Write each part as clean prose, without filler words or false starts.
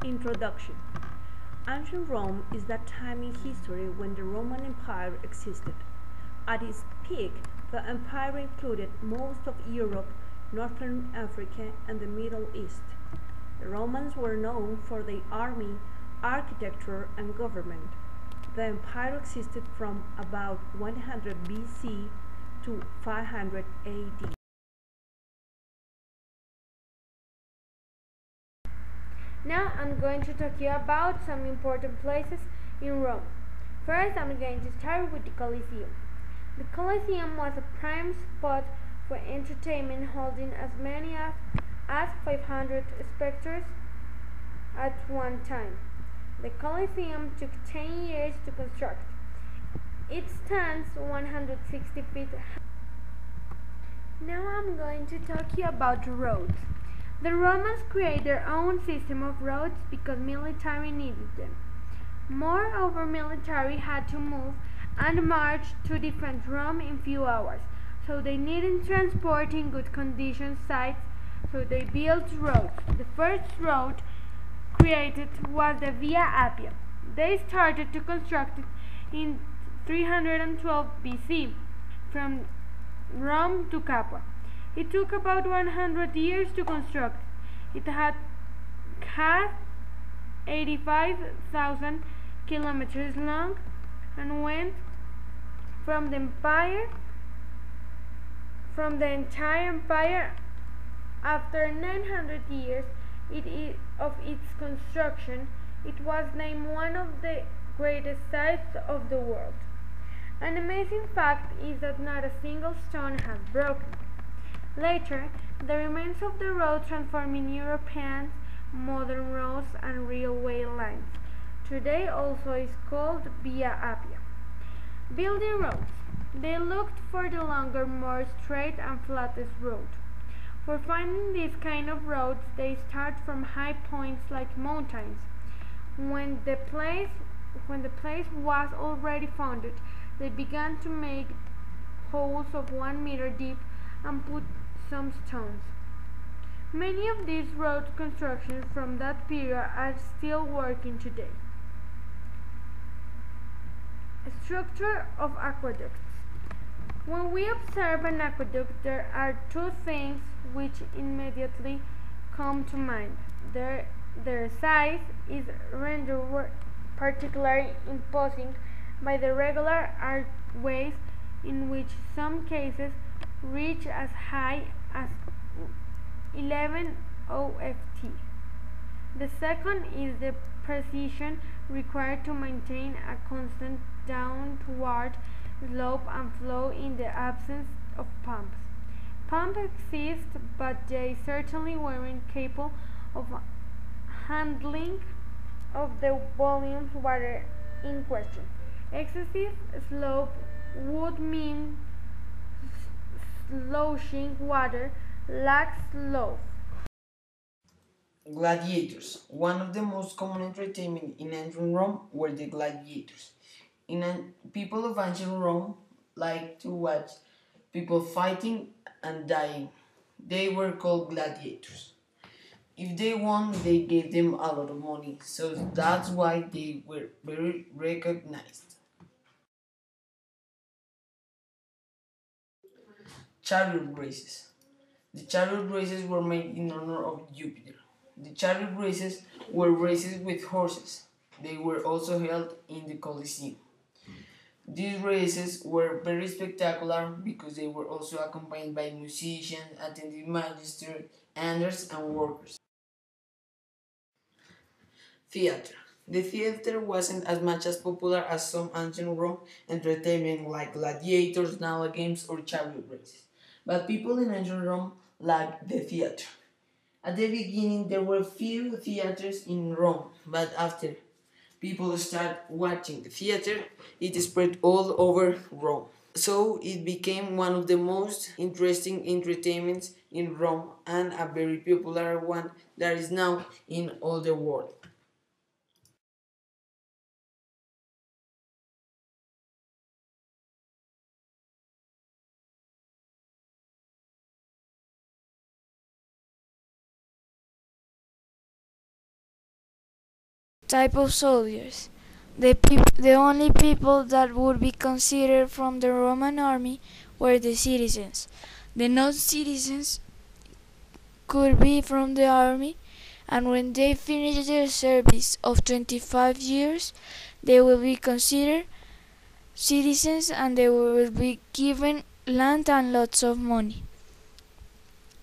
Introduction. Ancient Rome is that time in history when the Roman Empire existed. At its peak, the empire included most of Europe, Northern Africa, and the Middle East. The Romans were known for their army, architecture, and government. The empire existed from about 100 BC to 500 AD. Now I'm going to talk to you about some important places in Rome. First, I'm going to start with the Colosseum. The Colosseum was a prime spot for entertainment, holding as many as 500 spectators at one time. The Colosseum took 10 years to construct. It stands 160 feet high. Now I'm going to talk to you about the roads. The Romans created their own system of roads because military needed them. Moreover, military had to move and march to defend Rome in few hours, so they needed transport in good condition sites, so they built roads. The first road created was the Via Appia. They started to construct it in 312 BC from Rome to Capua. It took about 100 years to construct. It had 85,000 kilometers long and went from the entire empire. After 900 years of its construction, it was named one of the greatest sites of the world. An amazing fact is that not a single stone has broken. Later, the remains of the road transformed in European modern roads and railway lines. Today also is called Via Appia. Building roads. They looked for the longer, more straight and flattest road. For finding this kind of roads, they start from high points like mountains. When the place was already founded, they began to make holes of 1 meter deep and put some stones. Many of these road constructions from that period are still working today. Structure of aqueducts. When we observe an aqueduct, there are two things which immediately come to mind. Their size is rendered particularly imposing by the regular archways, in which some cases reach as high as 11 OFT. The second is the precision required to maintain a constant downward slope and flow in the absence of pumps. Pumps exist, but they certainly weren't capable of handling of the volumes of water in question. Excessive slope would mean sloshing water, lack slope. Gladiators. One of the most common entertainment in ancient Rome were the gladiators. People of ancient Rome liked to watch people fighting and dying. They were called gladiators. If they won, they gave them a lot of money, so that's why they were very recognized. Chariot races. The chariot races were made in honor of Jupiter. The chariot races were races with horses. They were also held in the Colosseum. These races were very spectacular because they were also accompanied by musicians, attending magistrates, elders, and workers. Theater. The theater wasn't as much as popular as some ancient Rome entertainment like gladiators, naval games, or chariot races. But people in ancient Rome liked the theater. At the beginning, there were few theaters in Rome, but after people started watching the theater, it spread all over Rome. So it became one of the most interesting entertainments in Rome and a very popular one that is now in all the world. type of soldiers. The only people that would be considered from the Roman army were the citizens. The non-citizens could be from the army, and when they finish their service of 25 years, they will be considered citizens and they will be given land and lots of money.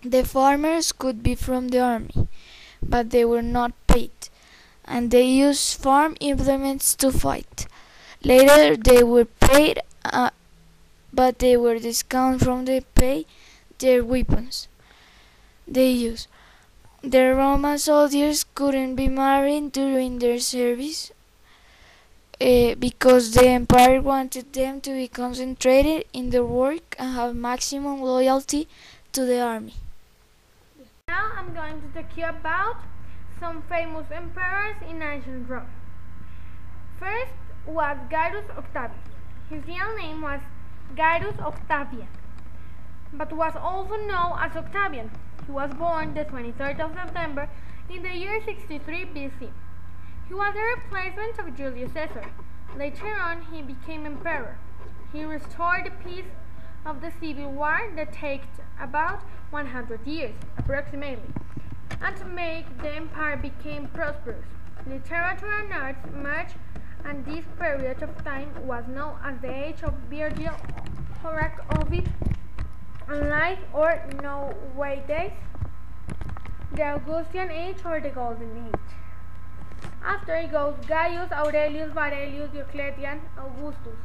The farmers could be from the army, but they were not paid, and they used farm implements to fight. Later they were paid, but they were discounted from the pay their weapons they used. The Roman soldiers couldn't be married during their service because the empire wanted them to be concentrated in their work and have maximum loyalty to the army. Now I'm going to talk you about some famous emperors in ancient Rome. First was Gaius Octavius. His real name was Gaius Octavian, but was also known as Octavian. He was born the 23rd of September in the year 63 BC. He was the replacement of Julius Caesar. Later on, he became emperor. He restored the peace of the civil war that took about 100 years, approximately, and to make the empire become prosperous. Literature and arts merged, and this period of time was known as the Age of Virgil, Horace Ovid, and Life or nowadays the Augustan Age or the Golden Age. After it goes Gaius Aurelius Varelius Diocletian Augustus.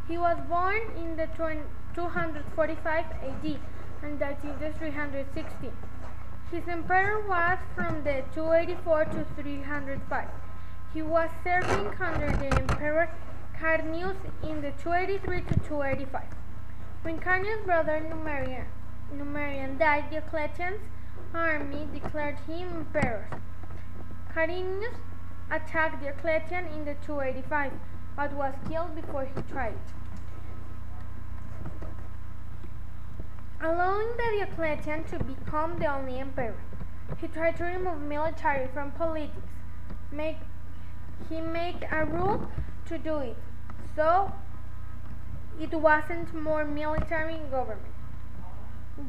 He was born in the 245 AD and died in the 316. His emperor was from the 284 to 305. He was serving under the Emperor Carnius in the 283 to 285. When Carnius' brother Numerian died, Diocletian's army declared him emperor. Carnius attacked Diocletian in the 285, but was killed before he tried. Allowing the Diocletian to become the only emperor, he tried to remove military from politics. He made a rule to do it, so it wasn't more military government.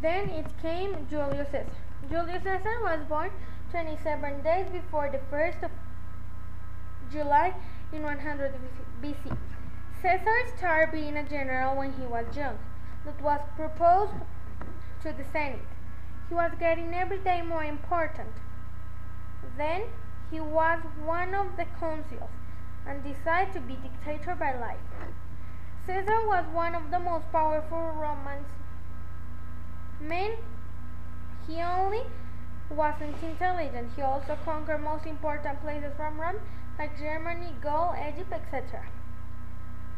Then it came Julius Caesar. Julius Caesar was born 27 days before the 1st of July in 100 BC. Caesar started being a general when he was young. That was proposed to the Senate. He was getting every day more important. Then he was one of the consuls and decided to be dictator by life. Caesar was one of the most powerful Roman men. He only wasn't intelligent. He also conquered most important places from Rome, like Germany, Gaul, Egypt, etc.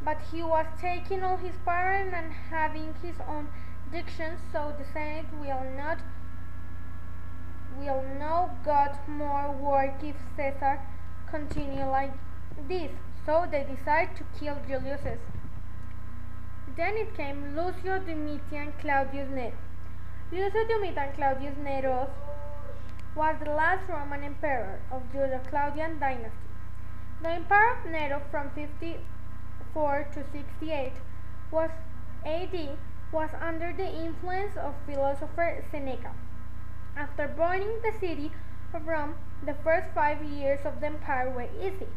But he was taking all his power and having his own dictions, so the Senate will now got more work if Caesar continued like this. So they decided to kill Julius Caesar. Then it came Lucio Domitian Claudius Nero. Lucio Domitian Claudius Nero was the last Roman emperor of the Claudian dynasty. The empire of Nero from 54 to 68 AD was under the influence of philosopher Seneca. After burning the city of Rome, the first 5 years of the empire were easy,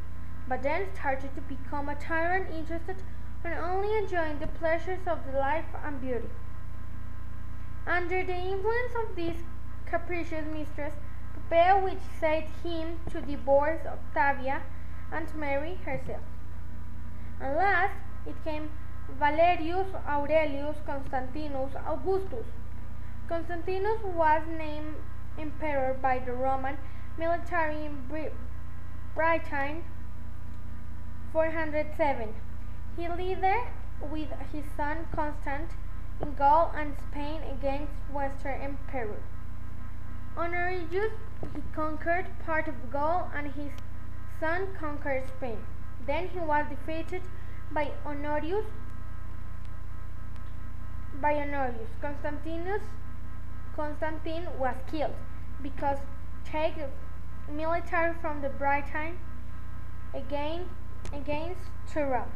but then started to become a tyrant interested in only enjoying the pleasures of the life and beauty. Under the influence of this capricious mistress, Pompey which set him to divorce Octavia and marry herself. And last, it came Valerius Aurelius Constantinus Augustus. Constantinus was named emperor by the Roman military in Britain 407. He led with his son Constant in Gaul and Spain against Western Emperor Honorius. He conquered part of Gaul and his son conquered Spain. Then he was defeated by Honorius. Constantine was killed because military from the Britain against Rome.